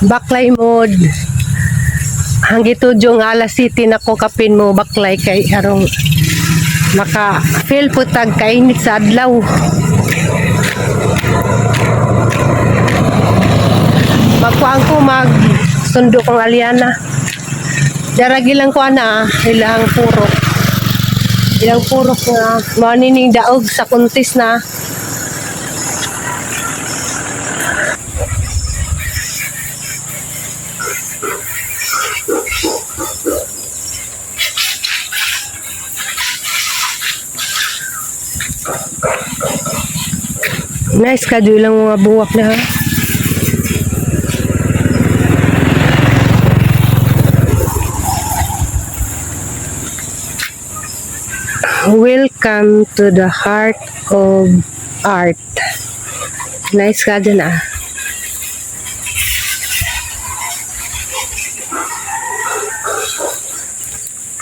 baklay mode. Hangito jung alas city na ko kapin mo baklay kay arong maka feel po tag kainit sa adlaw. Magkuang ko mag sundo kong Aliana. Daragi lang ko ana ilang purok. Ilang purok na manining daog sa kuntis na. Nice ka lang mga buwak na ha. Welcome to the heart of art. Nice ka dyan ah.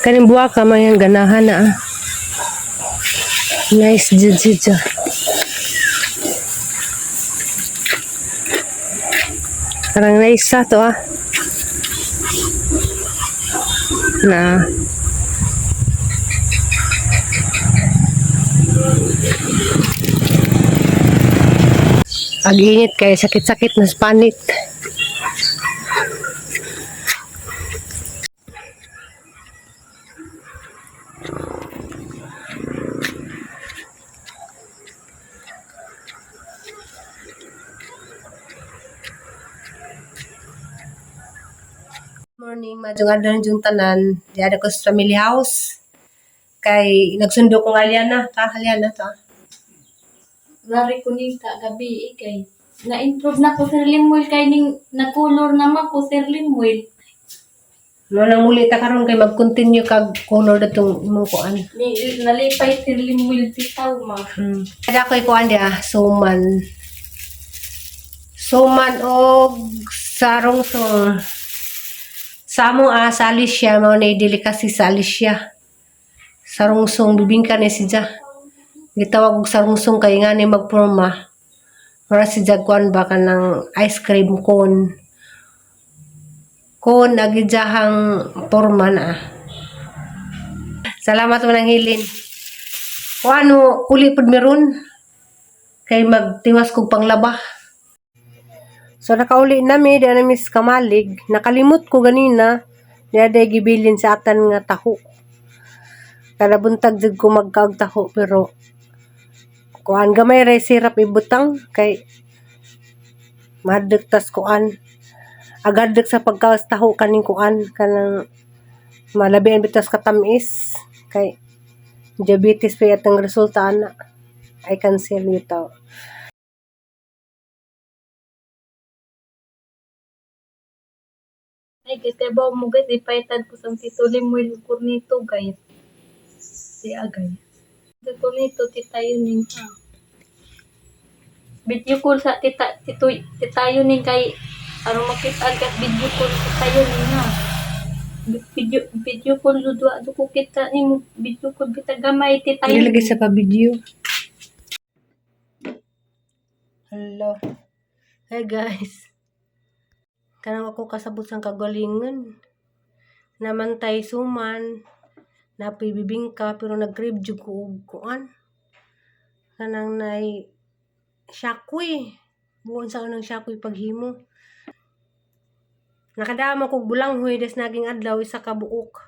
Kaning buwak ka mayang ganahan na ah. Nice dyan. Parang naisa to ah. Na. Ag-init kaya sakit-sakit na spanit. Morning, madjong adlaw jung tanan. Di ada ko sa family house. Kay nagsundo ko Aliana ta. Lari ko ni gabi kay na-improve na ko Sir Limuel kay ning na-color naman ko Sir Limuel. Mo nang muli ta karon kay mag-continue kag color datong imong kuan. Ni nalipay Sir Limuel bitaw ma. Ada ko'y kuan dia suman. Suman og sarong song. Samo sa Alicia mao na delicacy sa Alicia. Sarungsong bibingka ni siya. Gitawag og sarungsong kay nga ni magporma. Para si Jagwan ba kanang ice cream cone. Cone agijahang porma na. Salamat mo nang hilin. Kuano uli pud meron kay magtiwas kog panglaba. So nakauli nami di na Miss Kamalig. Nakalimot ko ganina diya gibilin sa atan nga taho. Kada buntag jud ko magkaog taho pero kuan gamay ray sirap ibutang kay madeg tas kuan agadeg sa pagkaos taho kaning kuan kanang malabian bitas katamis kay diabetes pa yatang resulta ana. I cancel bitaw. Ay kitabaw mo guys ipaitan ko sa Tito Limuel Cornito guys. Si agay. Tito Cornito titayo ning ha. Video call sa titayo ning kay aron makita kat video call titayo ning ha. Video call dudwa ko kita ni video call kita gamay titayo. Ilagay sa pa video. Hello. Hey guys. Kanang ako kasabot sang kagalingan. Namantay suman. Napoy bibingka pero nag-crave jud ko og kuan. Kanang nay shakoy. Buon sa kanang shakoy paghimo. Nakadama kog bulanghoy des naging adlaw isa ka buok.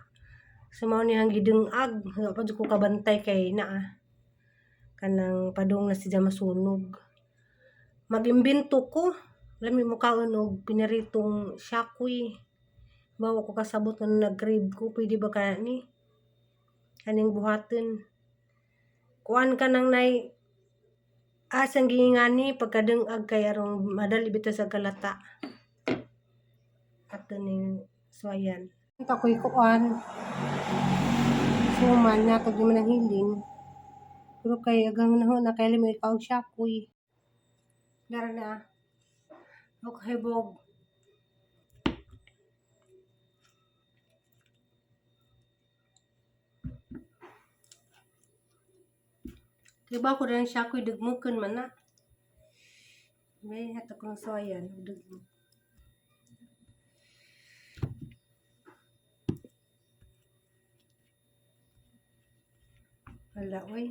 Sa mao niyang gidungag. Wa pa jud ko kabantay kay naa. Kanang padung na siya masunog. Mag-imbento ko. Lami mo kaon og pinaritong shakoy. Bawa ko kasabot nga nag-crave ko. Pwede ba ka ni? Kaning buhaton. Kuan ka nang nay asang gingani pagkadungag kay arong madali bitaw sa galata. Ato ning suayan. Ito ko'y kuan. Suman na tag di man ang hiling. Pero kay agang nahon na kay limit pa og shakoy. Dara na. Okay, Bob. Diba ko rin siya ako'y dugmukan man na. May hatak ng soyan. Dugmuk. Wala, oy.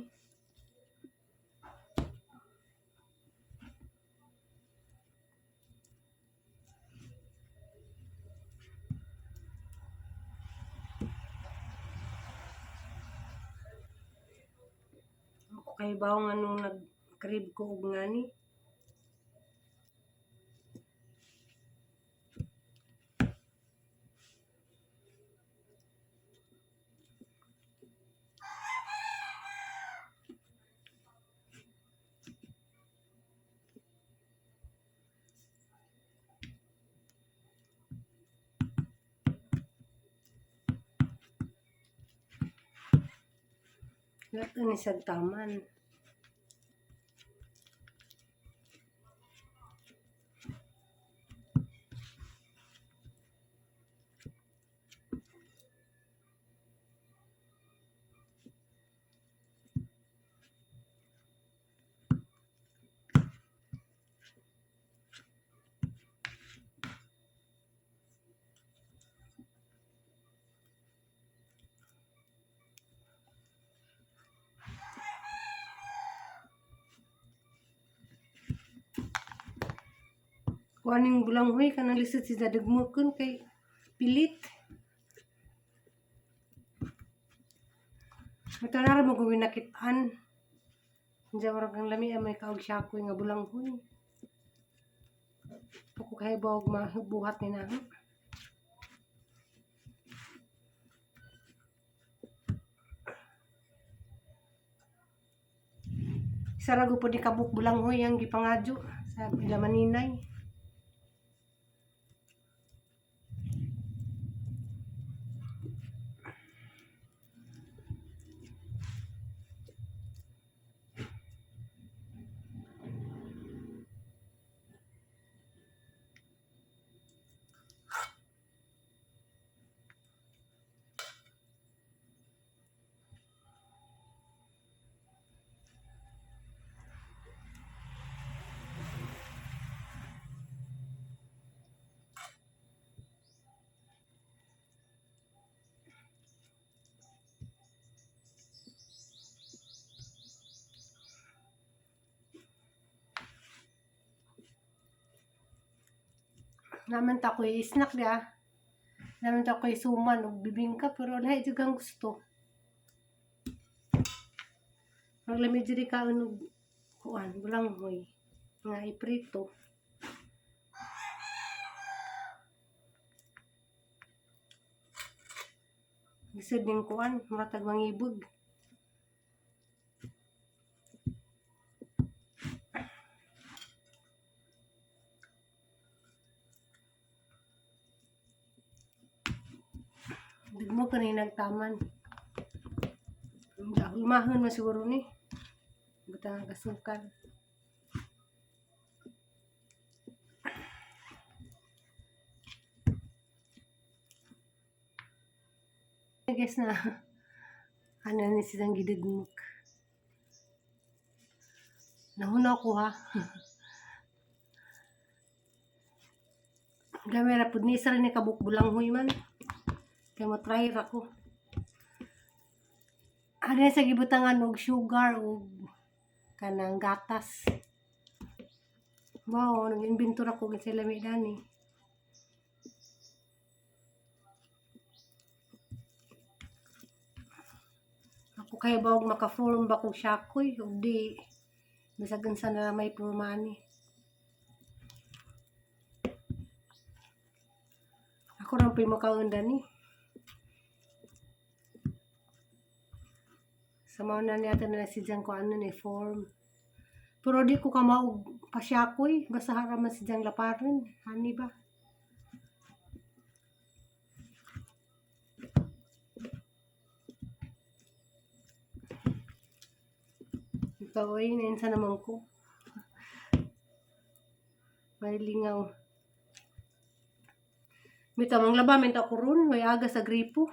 Ako kay bawang anong nag-crib ko og ngani. Lahat ni sa taman. Kuaning bulanghoy kanang lisod si dadagmukon kay pilit. Ito na rin magawin nakitaan. Diyan marag ang lami ay may kaog syakoy nga bulanghoy. Ako kay bawag mabuhat ni na. Sarago po ni kabuk bulanghoy ang gipangadyo sa Bilamaninay. Naman ta ko'y snack dia. Naman ta ko'y suman o bibingka pero wala jud ang gusto. Maglamig diri ka og kuan bulanghoy nga iprito. Lisod ning kuan matag mangibog. Digmo kanay nagtaman. Humahon man siguro ni. Butang ang kasukan. I guess na ano ni silang gidagmuk. Nahuna ko ha. Gamera pud ni sa rin ni kabuk bulanghoy man. Kaya matry ako. Ano sa gibutangan og sugar og kanang gatas. Wow, nag-inventor ako sa lami dani. Ako kaya ba og maka-form ba kog syakoy o di bisagan sa na may purmani. Ako rin pa yung makaunda ni. Sa mga na niya na si Jang ko ano ni form. Pero di ko kamaog pasyakoy. Basta haraman si Jang laparin. Hani ba? Ikaw ay nainsa naman ko. May lingaw. May tamang laba, may takurun. May aga sa gripo.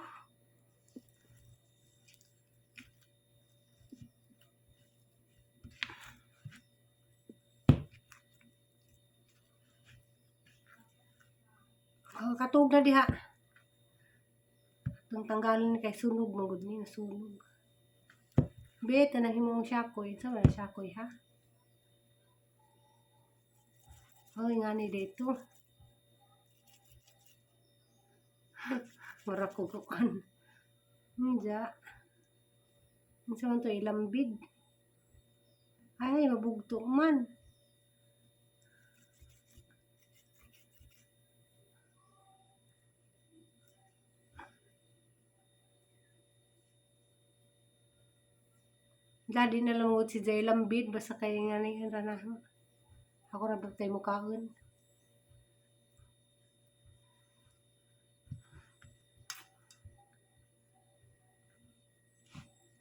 Katog na diha. Itong tanggalin kay sunog, magod ni nasunog. Bet, tanahin mo ang syakoy. Sa wala syakoy, ha? Oy, nga ni dito. Marakukuan. Hindi. Sa man to ilambid. Ay, mabugto man. Dadi na lang si Jay lambid. Basta kayo nga na yun. Ako na bagtay mo kaon.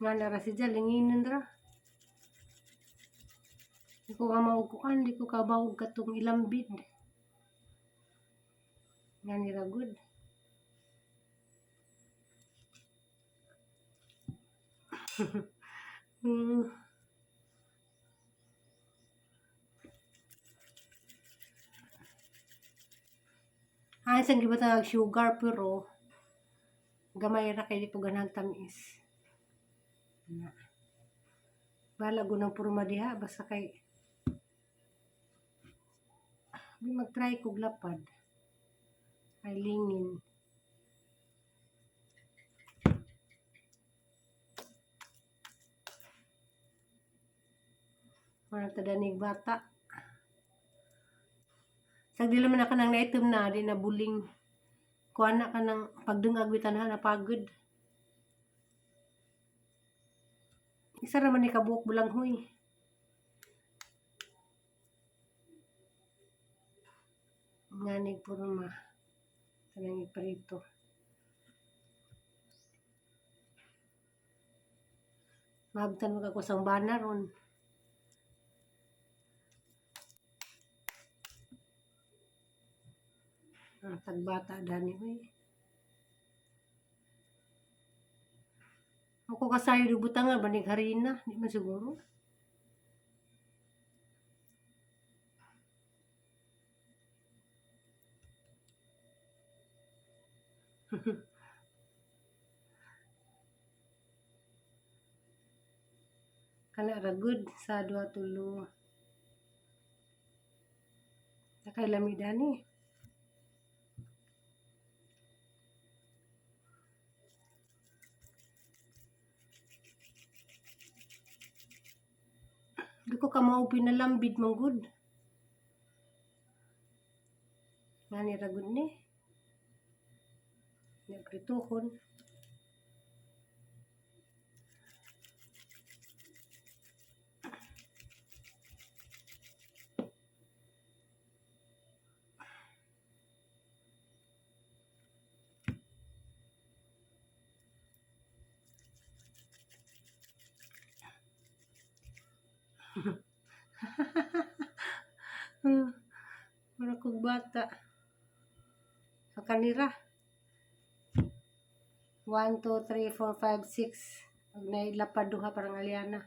Nga na si Jay, linginin ra. Di ko ka maukuan, di ko ka bawag katong ilambid. Nga nira good. Ay, sang giba sugar pero gamay ra kay di ko ganang tamis. Na. Bala gunang purma diha basta kay di mag-try kog lapad. Ay lingin. Mga tadanig bata. Sag di naman ka nang naitom na, di na buling. Kuha na ka ng pagdungag bitanhan na pagod. Isa naman ni kabuok bulang huy. Nganig purma. Tanang iparito. Mabtan mo ka kusang bana ron. Tagbata dani huy. Ako kasayo di butang nga banig harina, di man siguro. Kana ra good sa 2-3. Sakay lamidani. Di ko ka mao pinalambid mong good. Ngani ra good ni. Naprituhon. Mura kog bata. Sa kanira. 1, 2, 3, 4, 5, 6. Pag nailapad duha parang aliana.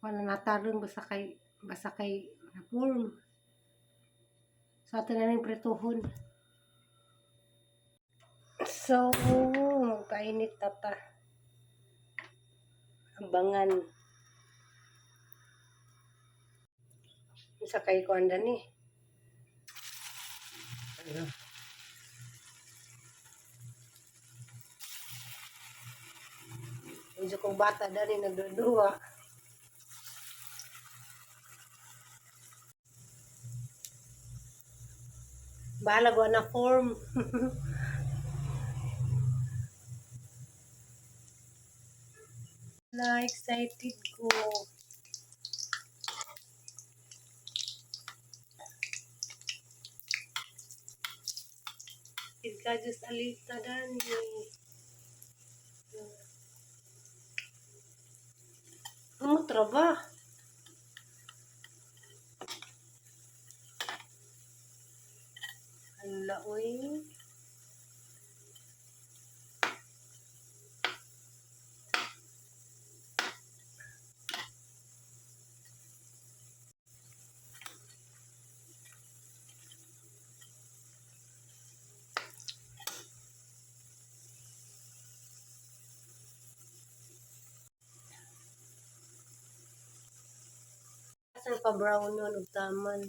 Wala natarong basta kay na-form. So, ato na rin prituhon. So, magpainit tata. Abangan. Isa kay ko anda ni. Medyo kong bata dali nagduduwa. Bahala ko na form. Na excited ko. Ika just alita dani. Amo traba. Hala oy. Asa pa brown nun ug taman.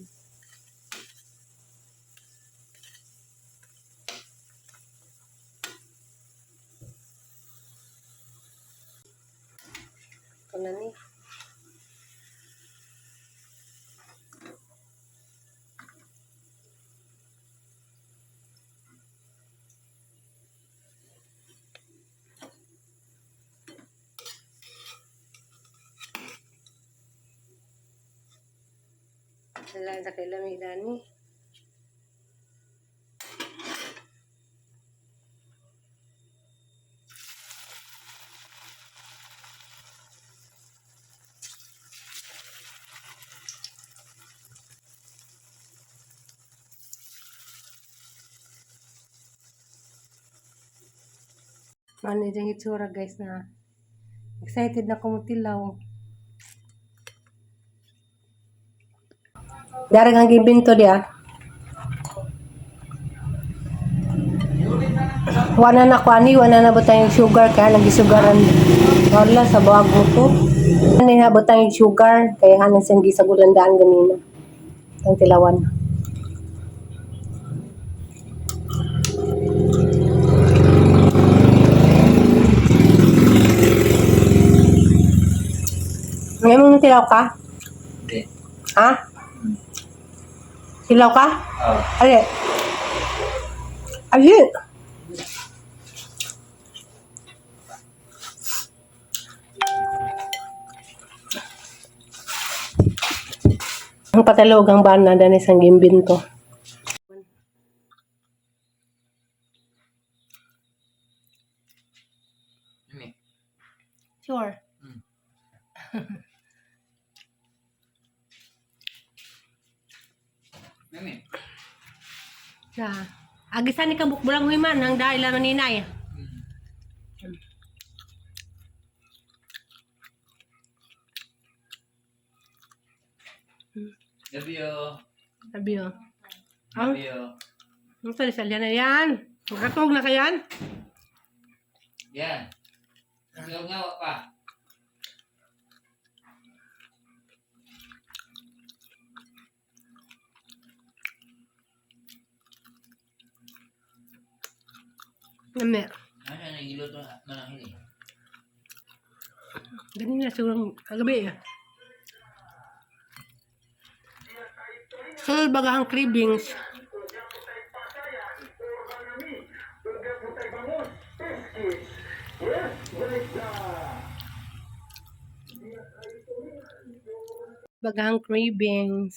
Kana ni. Wala sa kailang dani. Ano yung itsura guys na excited na kumutilaw. Darang ang gibinto dia. Wala na butang yung sugar kaya nagisugaran. Wala sa buwag mo to. Ano na butang yung sugar kaya hanan siyang gisagulandaan ganina. Ang tilawan. Ngayon mo tilaw ka? Hindi. Ha? Tilaw ka? Oo. Ali. Ali. Ang patalog ang bana dani sang gimbinto. Ini. Sure. Ini. Ya. Agisan ni kabuk bulang huiman ang dahil ano ninay. Gabi yo. Sabi oh. Ang Gabi yo. salya na yan. Magkatog na kayan. Yan. Ngaw ngaw pa. Nami. Ano na giluto manang ini? Ganun na siguro kagabi. Sul bagahang cravings. Bagahang cravings.